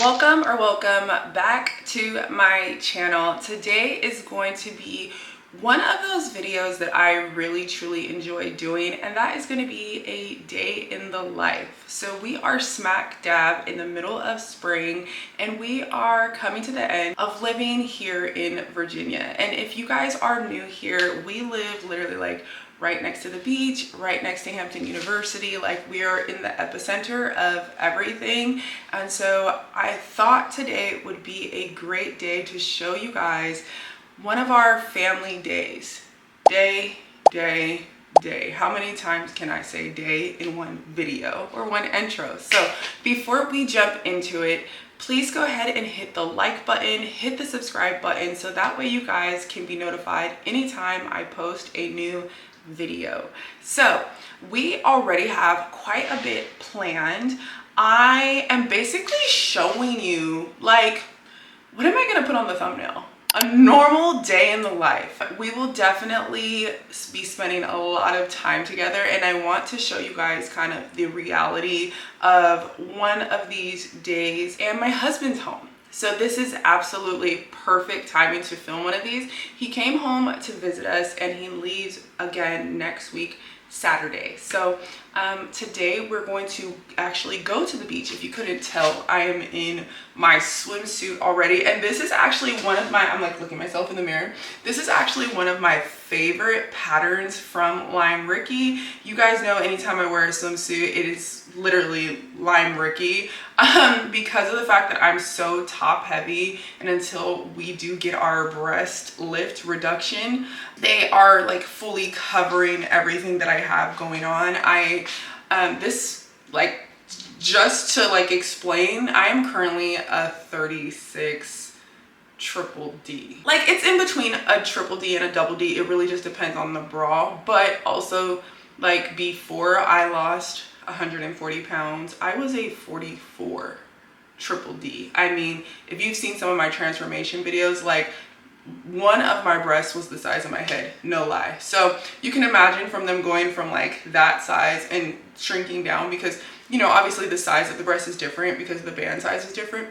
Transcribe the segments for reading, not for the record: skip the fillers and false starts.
Welcome back to my channel. Today is going to be one of those videos that I really truly enjoy doing, and that is going to be a day in the life. So we are smack dab in the middle of spring, and we are coming to the end of living here in Virginia. And if you guys are new here, we live literally like right next to the beach, right next to Hampton University. Like, we are in the epicenter of everything. And so I thought today would be a great day to show you guys one of our family days. Day. How many times can I say day in one video or one intro? So before we jump into it, please go ahead and hit the like button, hit the subscribe button, so that way you guys can be notified anytime I post a new video. So we already have quite a bit planned. I am basically showing you, like, what am I gonna put on the thumbnail? A normal day in the life. We will definitely be spending a lot of time together, and I want to show you guys kind of the reality of one of these days. And my husband's home, so this is absolutely perfect timing to film one of these. He came home to visit us, and he leaves again next week, Saturday. So today we're going to actually go to the beach. If you couldn't tell, I am in my swimsuit already, and this is actually one of my, I'm like looking at myself in the mirror, this is actually one of my favorite patterns from Lime Ricky. You guys know anytime I wear a swimsuit, it is literally Lime Ricky, because of the fact that I'm so top heavy, and until we do get our breast lift reduction, they are like fully covering everything that I have going on. This, like, just to like explain, I am currently a 36 triple D. Like, it's in between a triple D and a double D. It really just depends on the bra. But also, like, before I lost 140 pounds, I was a 44 triple D. I mean, if you've seen some of my transformation videos, like, one of my breasts was the size of my head, no lie. So you can imagine from them going from like that size and shrinking down, because, you know, obviously the size of the breast is different because the band size is different.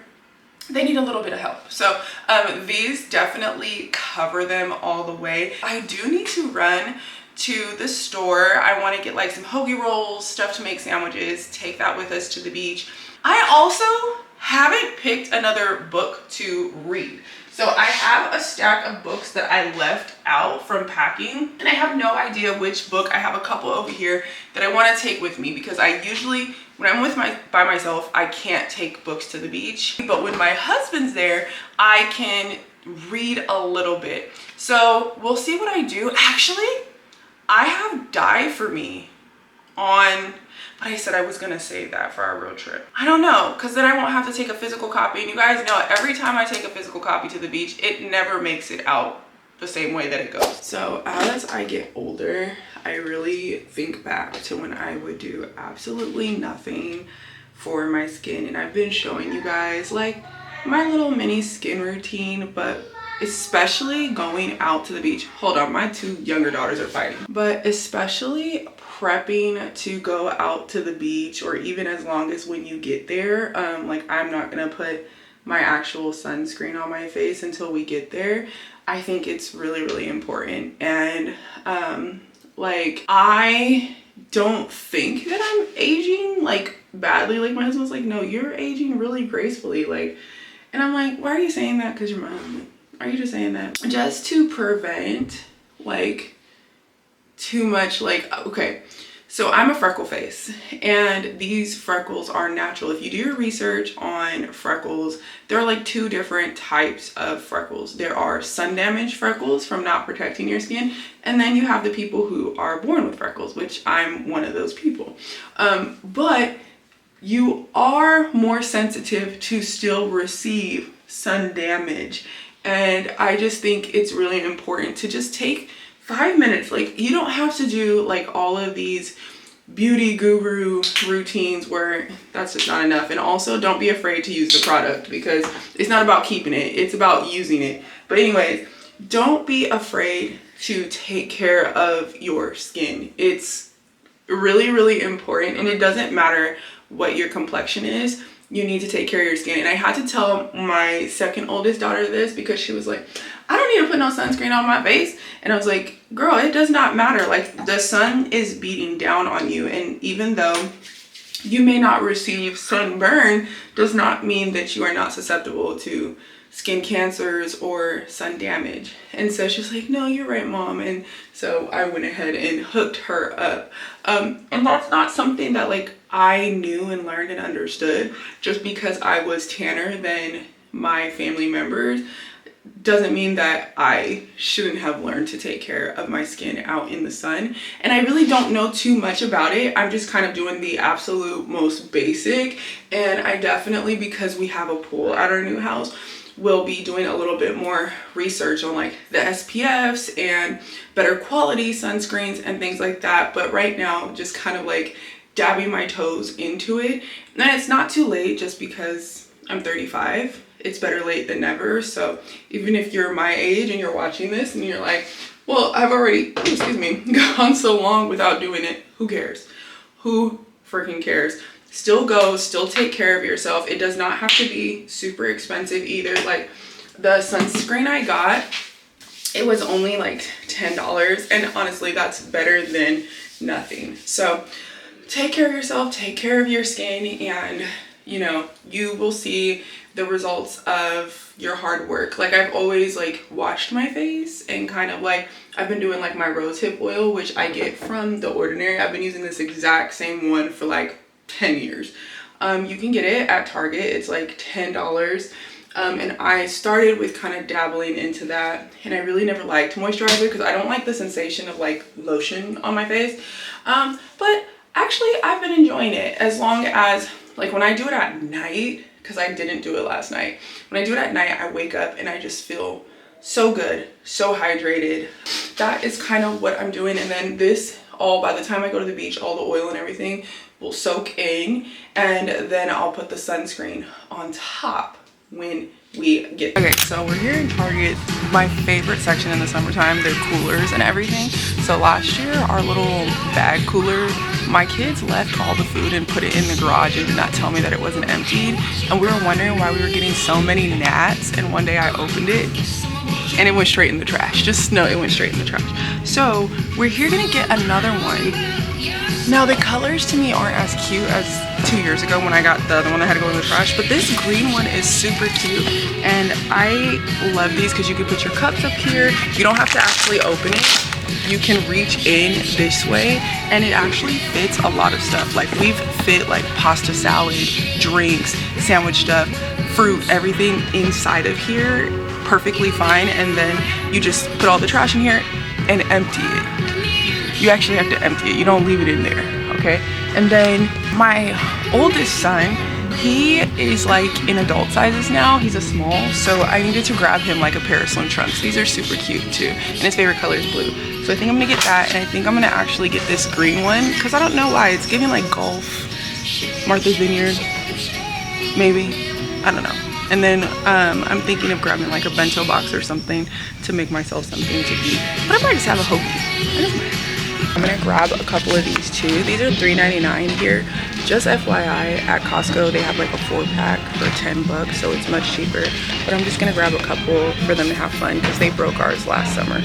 They need a little bit of help. So these definitely cover them all the way. I do need to run to the store. I want to get like some hoagie rolls, stuff to make sandwiches, take that with us to the beach. I also haven't picked another book to read. So I have a stack of books that I left out from packing, and I have no idea which book. I have a couple over here that I want to take with me, because I usually, when I'm by myself, I can't take books to the beach. But when my husband's there, I can read a little bit. So we'll see what I do. Actually, I have Die For Me on, but I said I was gonna save that for our road trip. I don't know, because then I won't have to take a physical copy. And you guys know, every time I take a physical copy to the beach, it never makes it out the same way that it goes. So as I get older, I really think back to when I would do absolutely nothing for my skin. And I've been showing you guys like my little mini skin routine, but especially going out to the beach. Hold on, my two younger daughters are fighting. But especially prepping to go out to the beach, or even as long as when you get there, like, I'm not gonna put my actual sunscreen on my face until we get there. I think it's really important. And like, I don't think that I'm aging like badly. Like, my husband's like, no, you're aging really gracefully. Like, and I'm like, why are you saying that? Because you're my husband. Are you just saying that just to prevent like too much? Like, okay, so I'm a freckle face, and these freckles are natural. If you do your research on freckles, there are like two different types of freckles. There are sun damaged freckles from not protecting your skin, and then you have the people who are born with freckles, which I'm one of those people. But you are more sensitive to still receive sun damage. And I just think it's really important to just take 5 minutes. Like, you don't have to do like all of these beauty guru routines where that's just not enough. And also, don't be afraid to use the product, because it's not about keeping it, it's about using it. But anyways, don't be afraid to take care of your skin. It's really important, and it doesn't matter what your complexion is. you need to take care of your skin. And I had to tell my second oldest daughter this because she was like, I don't need to put no sunscreen on my face. And I was like, girl, it does not matter. Like, the sun is beating down on you. And even though you may not receive sunburn, does not mean that you are not susceptible to skin cancers or sun damage. And so she was like, no, you're right, Mom. And so I went ahead and hooked her up. And that's not something that like I knew and learned and understood. Just because I was tanner than my family members doesn't mean that I shouldn't have learned to take care of my skin out in the sun. And I really don't know too much about it. I'm just kind of doing the absolute most basic. And I definitely, because we have a pool at our new house, will be doing a little bit more research on like the SPFs and better quality sunscreens and things like that. But right now, just kind of like dabbing my toes into it. And it's not too late just because I'm 35. It's better late than never. So even if you're my age and you're watching this and you're like, well, I've already, excuse me, gone so long without doing it, who cares? Who freaking cares? Still go, still take care of yourself. It does not have to be super expensive either. Like the sunscreen I got, it was only like $10. And honestly, that's better than nothing. So take care of yourself, take care of your skin, and you know, you will see the results of your hard work. Like I've always like washed my face and kind of like, I've been doing like my rosehip oil, which I get from The Ordinary. I've been using this exact same one for like 10 years. You can get it at Target. It's like $10. And I started with kind of dabbling into that, and I really never liked moisturizer because I don't like the sensation of like lotion on my face. But actually I've been enjoying it as long as like when I do it at night, because I didn't do it last night. When I do it at night, I wake up and I just feel so good, so hydrated. That is kind of what I'm doing. And then this all, by the time I go to the beach, all the oil and everything will soak in, and then I'll put the sunscreen on top when we get there. Okay, so we're here in Target, my favorite section in the summertime. They're coolers and everything. So last year, our little bag cooler, my kids left all the food and put it in the garage and did not tell me that it wasn't emptied. And we were wondering why we were getting so many gnats. And one day I opened it and it went straight in the trash. Just no, it went straight in the trash. So we're here gonna get another one. Now the colors to me aren't as cute as 2 years ago when I got the other one that had to go in the trash, but this green one is super cute. And I love these because you can put your cups up here. You don't have to actually open it. You can reach in this way and it actually fits a lot of stuff. Like we've fit like pasta salad, drinks, sandwich stuff, fruit, everything inside of here perfectly fine. And then you just put all the trash in here and empty it. You actually have to empty it. You don't leave it in there, okay? And then my oldest son, he is like in adult sizes now. He's a small, so I needed to grab him like a pair of swim trunks. These are super cute too, and his favorite color is blue. So I think I'm gonna get that, and I think I'm gonna actually get this green one because I don't know why. It's giving like golf, Martha's Vineyard, maybe, I don't know. And then I'm thinking of grabbing like a bento box or something to make myself something to eat. But I might just have a hoagie. I'm gonna grab a couple of these too. These are $3.99 here. Just FYI, at Costco they have like a 4-pack for $10, so it's much cheaper. But I'm just gonna grab a couple for them to have fun because they broke ours last summer.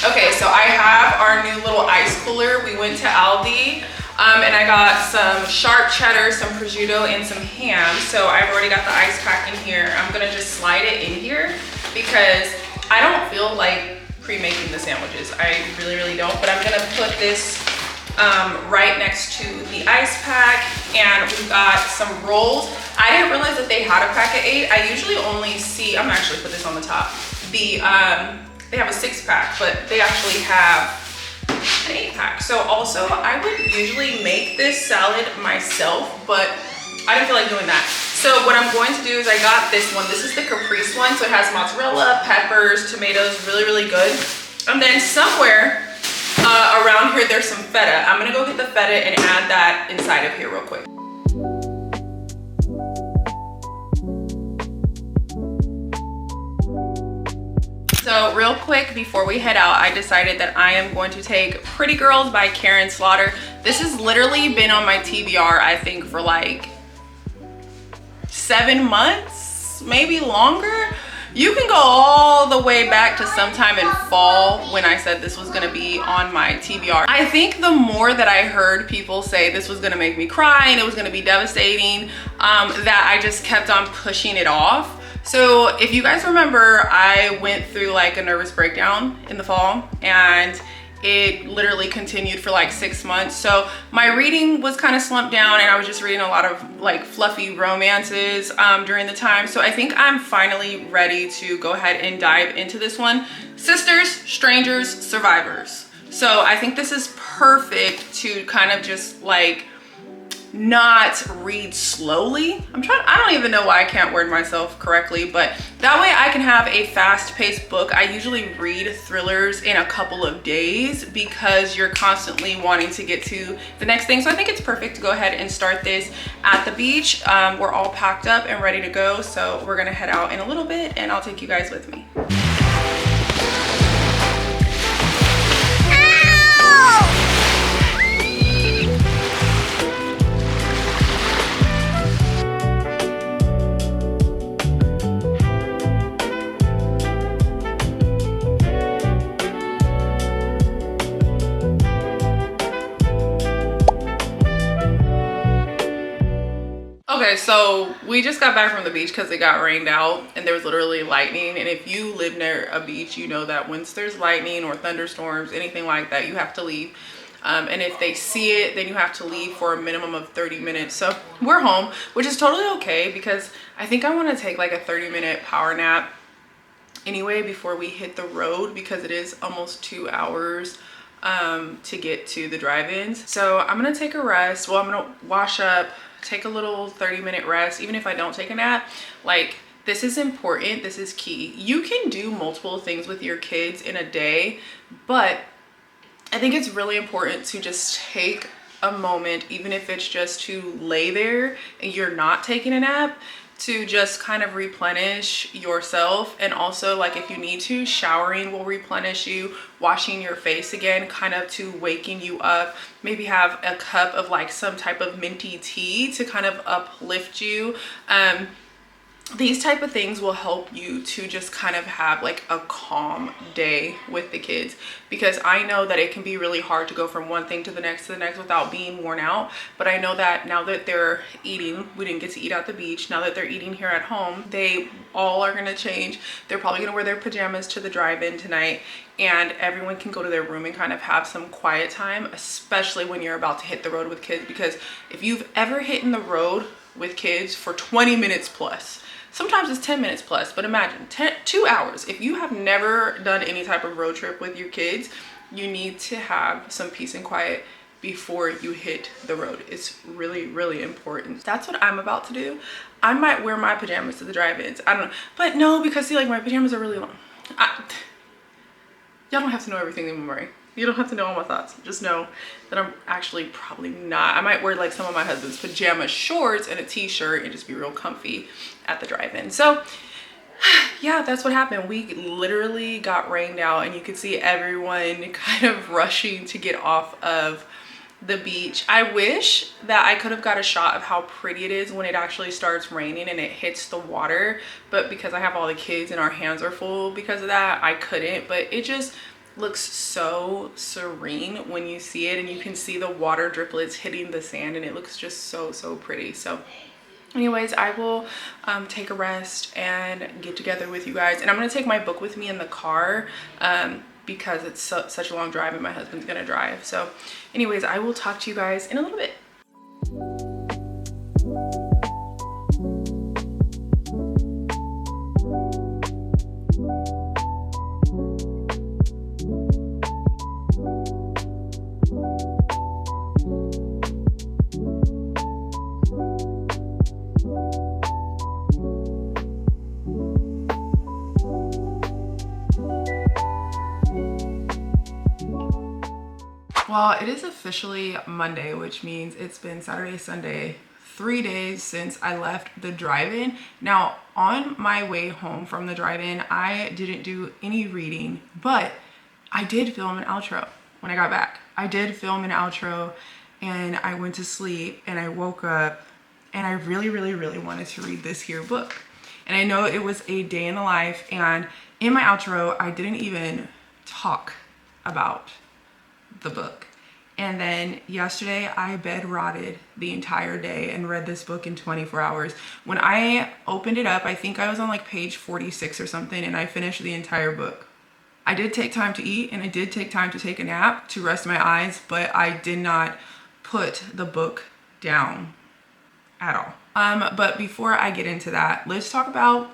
Okay, so I have our new little ice cooler. We went to Aldi. And I got some sharp cheddar, some prosciutto, and some ham. So I've already got the ice pack in here. I'm gonna just slide it in here because I don't feel like pre-making the sandwiches. I really don't, but I'm gonna put this right next to the ice pack. And we've got some rolls. I didn't realize that they had a pack of 8. I usually only see, I'm gonna actually put this on the top. They have a 6-pack, but they actually have an 8-pack. So also I would usually make this salad myself, but I didn't feel like doing that. So what I'm going to do is I got this one. This is the caprese one. So it has mozzarella, peppers, tomatoes, really good. And then somewhere around here there's some feta. I'm gonna go get the feta and add that inside of here real quick. So So real quick before we head out, I decided that I am going to take Pretty Girls by Karin Slaughter. This has literally been on my TBR, I think, for like 7 months, maybe longer. You can go all the way back to sometime in fall when I said this was gonna be on my TBR. I think the more that I heard people say this was gonna make me cry and it was gonna be devastating, that I just kept on pushing it off. So if you guys remember, I went through like a nervous breakdown in the fall, and it literally continued for like 6 months. So my reading was kind of slumped down, and I was just reading a lot of like fluffy romances during the time. So I think I'm finally ready to go ahead and dive into this one. Sisters, Strangers, Survivors. So I think this is perfect to kind of just like not read slowly. I don't even know why I can't word myself correctly, but that way I can have a fast-paced book. I usually read thrillers in a couple of days because you're constantly wanting to get to the next thing. So I think it's perfect to go ahead and start this at the beach. We're all packed up and ready to go, so we're gonna head out in a little bit and I'll take you guys with me. Okay, so we just got back from the beach because it got rained out and there was literally lightning. And if you live near a beach, you know that once there's lightning or thunderstorms, anything like that, you have to leave. And if they see it, then you have to leave for a minimum of 30 minutes. So we're home, which is totally okay because I think I want to take like a 30-minute power nap anyway before we hit the road, because it is almost 2 hours to get to the drive-ins. So I'm gonna take a rest. Well, I'm gonna wash up, take a little 30-minute rest. Even if I don't take a nap, like, this is important, this is key. You can do multiple things with your kids in a day, but I think it's really important to just take a moment, even if it's just to lay there and you're not taking a nap, to just kind of replenish yourself. And also, like, if you need to, showering will replenish you, washing your face again, kind of to waking you up. Maybe have a cup of like some type of minty tea to kind of uplift you. These type of things will help you to just kind of have like a calm day with the kids, because I know that it can be really hard to go from one thing to the next without being worn out. But I know that now that they're eating, we didn't get to eat at the beach, now that they're eating here at home, they all are going to change. They're probably going to wear their pajamas to the drive-in tonight, and everyone can go to their room and kind of have some quiet time, especially when you're about to hit the road with kids. Because if you've ever hit in the road with kids for 20 minutes plus, sometimes it's 10 minutes plus, but imagine 2 hours. If you have never done any type of road trip with your kids, you need to have some peace and quiet before you hit the road. It's really, really important. That's what I'm about to do. I might wear my pajamas to the drive-ins. I don't know. But no, because see, like, my pajamas are really long. Y'all don't have to know everything I'm wearing. You don't have to know all my thoughts. Just know that I'm actually probably not. I might wear like some of my husband's pajama shorts and a t-shirt and just be real comfy at the drive-in. So yeah, that's what happened. We literally got rained out, and you could see everyone kind of rushing to get off of the beach. I wish that I could have got a shot of how pretty it is when it actually starts raining and it hits the water. But because I have all the kids and our hands are full because of that, I couldn't. But it just looks so serene when you see it, and you can see the water driplets hitting the sand, and it looks just so pretty. So anyways, I will take a rest and get together with you guys, and I'm gonna take my book with me in the car because it's such a long drive and my husband's gonna drive. So anyways, I will talk to you guys in a little bit. Well, it is officially Monday, which means it's been Saturday, Sunday, 3 days since I left the drive-in. Now, on my way home from the drive-in, I didn't do any reading, but I did film an outro when I got back. I did film an outro, and I went to sleep, and I woke up, and I really, really, really wanted to read this here book. And I know it was a day in the life, and in my outro, I didn't even talk about the book. And then yesterday I bed rotted the entire day and read this book in 24 hours. When I opened it up, I think I was on like page 46 or something, and I finished the entire book. I did take time to eat, and I did take time to take a nap to rest my eyes, but I did not put the book down at all. But before I get into that, let's talk about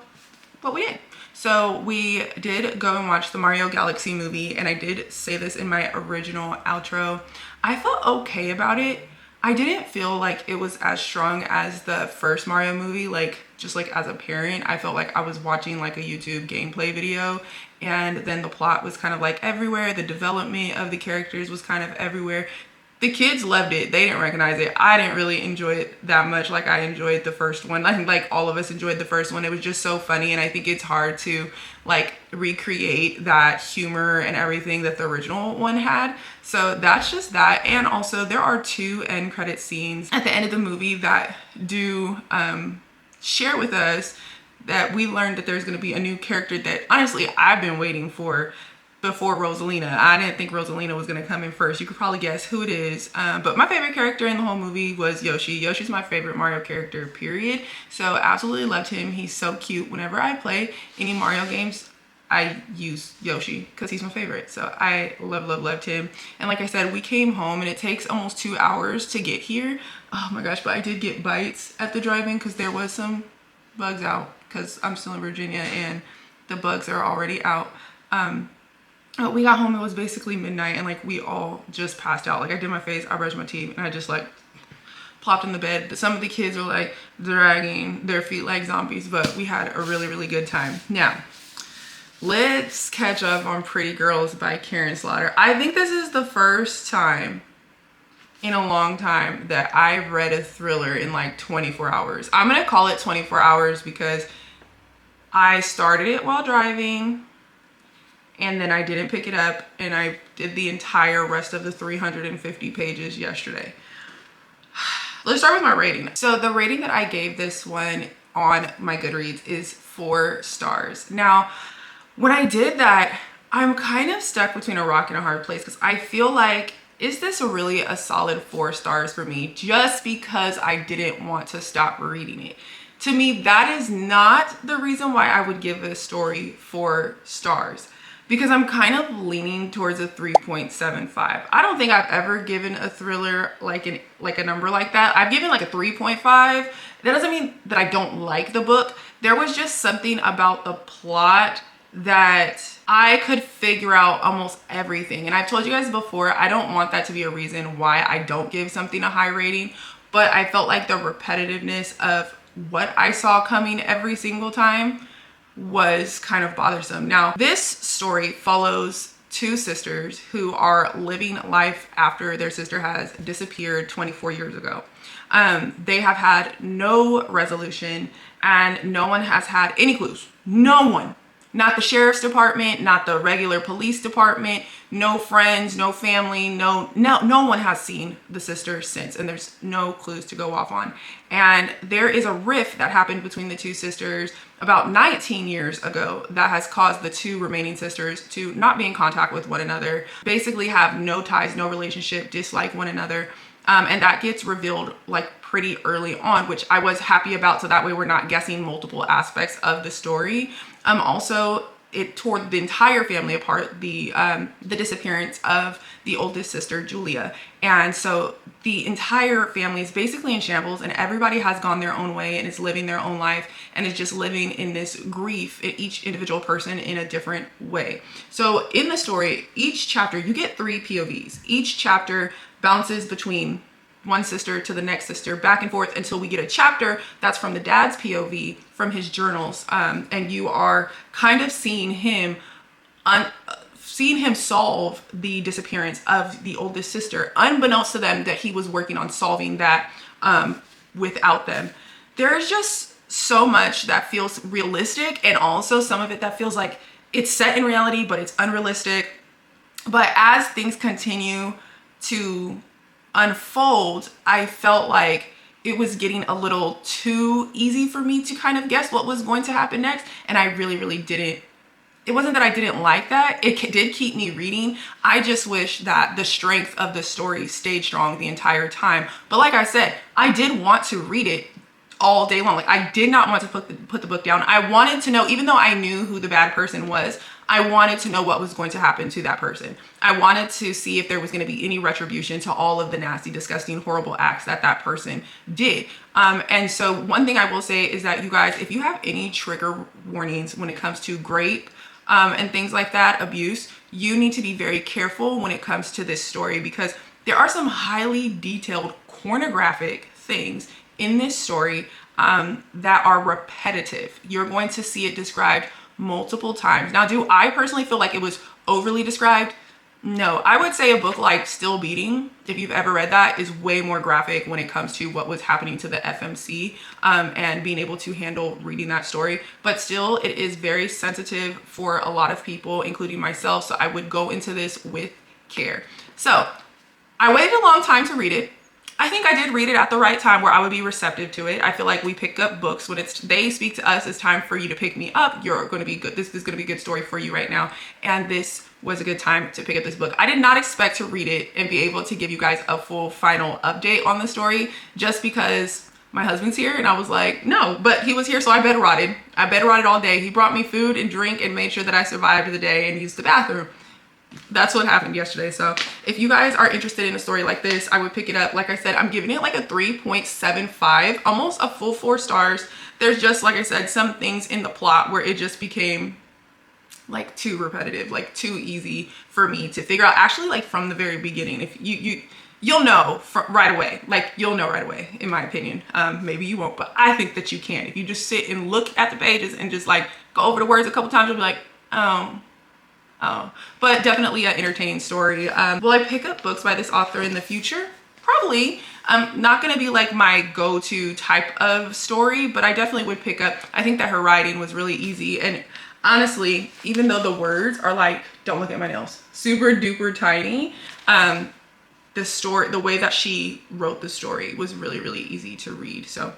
what we did. So we did go and watch the Mario Galaxy movie, and I did say this in my original outro. I felt okay about it. I didn't feel like it was as strong as the first Mario movie. Like, just like as a parent, I felt like I was watching like a YouTube gameplay video, and then the plot was kind of like everywhere. The development of the characters was kind of everywhere. The kids loved it. They didn't recognize it. I didn't really enjoy it that much like I enjoyed the first one. I think like all of us enjoyed the first one. It was just so funny, and I think it's hard to like recreate that humor and everything that the original one had. So that's just that. And also there are 2 end credit scenes at the end of the movie that do share with us that we learned that there's going to be a new character that honestly I've been waiting for before Rosalina. I didn't think Rosalina was going to come in first. You could probably guess who it is. But my favorite character in the whole movie was Yoshi. Yoshi's my favorite Mario character, period. So absolutely loved him. He's so cute. Whenever I play any Mario games, I use Yoshi because he's my favorite. So I loved him. And like I said, we came home, and it takes almost 2 hours to get here. Oh my gosh, but I did get bites at the drive-in because there was some bugs out because I'm still in Virginia and the bugs are already out. We got home, it was basically midnight, and like we all just passed out. Like I did my face, I brushed my teeth, and I just like plopped in the bed. Some of the kids were like dragging their feet like zombies, but we had a really, really good time. Now, let's catch up on Pretty Girls by Karin Slaughter. I think this is the first time in a long time that I've read a thriller in like 24 hours. I'm gonna call it 24 hours because I started it while driving, and then I didn't pick it up, and I did the entire rest of the 350 pages yesterday. Let's start with my rating. So the rating that I gave this one on my Goodreads is 4 stars. Now, when I did that, I'm kind of stuck between a rock and a hard place because I feel like, is this really a solid 4 stars for me just because I didn't want to stop reading it? To me, that is not the reason why I would give this story 4 stars. Because I'm kind of leaning towards a 3.75. I don't think I've ever given a thriller like a number like that. I've given like a 3.5. That doesn't mean that I don't like the book. There was just something about the plot that I could figure out almost everything. And I've told you guys before, I don't want that to be a reason why I don't give something a high rating. But I felt like the repetitiveness of what I saw coming every single time was kind of bothersome. Now, this story follows 2 sisters who are living life after their sister has disappeared 24 years ago. They have had no resolution, and no one has had any clues. No one. Not the sheriff's department, not the regular police department, no friends, no family, no one has seen the sister since, and there's no clues to go off on. And there is a rift that happened between the 2 sisters about 19 years ago that has caused the 2 remaining sisters to not be in contact with one another, basically have no ties, no relationship, dislike one another. And that gets revealed like pretty early on, which I was happy about, so that way we're not guessing multiple aspects of the story. Also, it tore the entire family apart, the disappearance of the oldest sister, Julia. And so the entire family is basically in shambles, and everybody has gone their own way and is living their own life and is just living in this grief, each individual person in a different way. So in the story, each chapter, you get 3 POVs. Each chapter bounces between one sister to the next sister, back and forth, until we get a chapter that's from the dad's POV, from his journals, and you are kind of seeing him solve the disappearance of the oldest sister, unbeknownst to them that he was working on solving that without them. There is just so much that feels realistic, and also some of it that feels like it's set in reality, but it's unrealistic. But as things continue to unfold, I felt like it was getting a little too easy for me to kind of guess what was going to happen next. And I really didn't. It wasn't that I didn't like that. It did keep me reading. I just wish that the strength of the story stayed strong the entire time. But like I said, I did want to read it all day long. Like, I did not want to put the book down. I wanted to know, even though I knew who the bad person was, I wanted to know what was going to happen to that person. I wanted to see if there was going to be any retribution to all of the nasty, disgusting, horrible acts that that person did. And so one thing I will say is that, you guys, if you have any trigger warnings when it comes to rape and things like that, abuse, you need to be very careful when it comes to this story, because there are some highly detailed pornographic things in this story that are repetitive. You're going to see it described multiple times. Now, do I personally feel like it was overly described? No. I would say a book like Still Beating, if you've ever read that, is way more graphic when it comes to what was happening to the FMC and being able to handle reading that story. But still, it is very sensitive for a lot of people, including myself. So I would go into this with care. So I waited a long time to read it. I think I did read it at the right time where I would be receptive to it. I feel like we pick up books when they speak to us. It's time for you to pick me up. You're going to be good. This is going to be a good story for you right now. And this was a good time to pick up this book. I did not expect to read it and be able to give you guys a full final update on the story, just because my husband's here and I was like, no, but he was here. So I bed rotted. I bed rotted all day. He brought me food and drink and made sure that I survived the day and used the bathroom. That's what happened yesterday. So if you guys are interested in a story like this, I would pick it up. Like I said, I'm giving it like a 3.75, almost a full 4 stars. There's just, like I said, some things in the plot where it just became like too repetitive, like too easy for me to figure out. Actually, like from the very beginning, if you'll know right away. Like, you'll know right away, in my opinion. Maybe you won't, but I think that you can. If you just sit and look at the pages and just like go over the words a couple times, you'll be like, oh. But definitely an entertaining story. Will I pick up books by this author in the future? Probably. Not going to be like my go-to type of story, but I definitely would pick up. I think that her writing was really easy. And honestly, even though the words are like, don't look at my nails, super duper tiny, the way that she wrote the story was really easy to read. So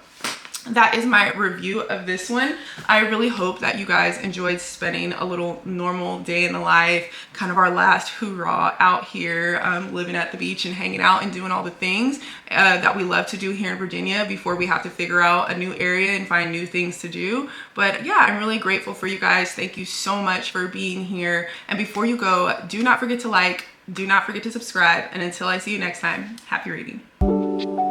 that is my review of this one. I really hope that you guys enjoyed spending a little normal day in the life, kind of our last hoorah out here, living at the beach and hanging out and doing all the things that we love to do here in Virginia before we have to figure out a new area and find new things to do. But yeah, I'm really grateful for you guys. Thank you so much for being here. And before you go, do not forget to like, do not forget to subscribe. And until I see you next time, happy reading.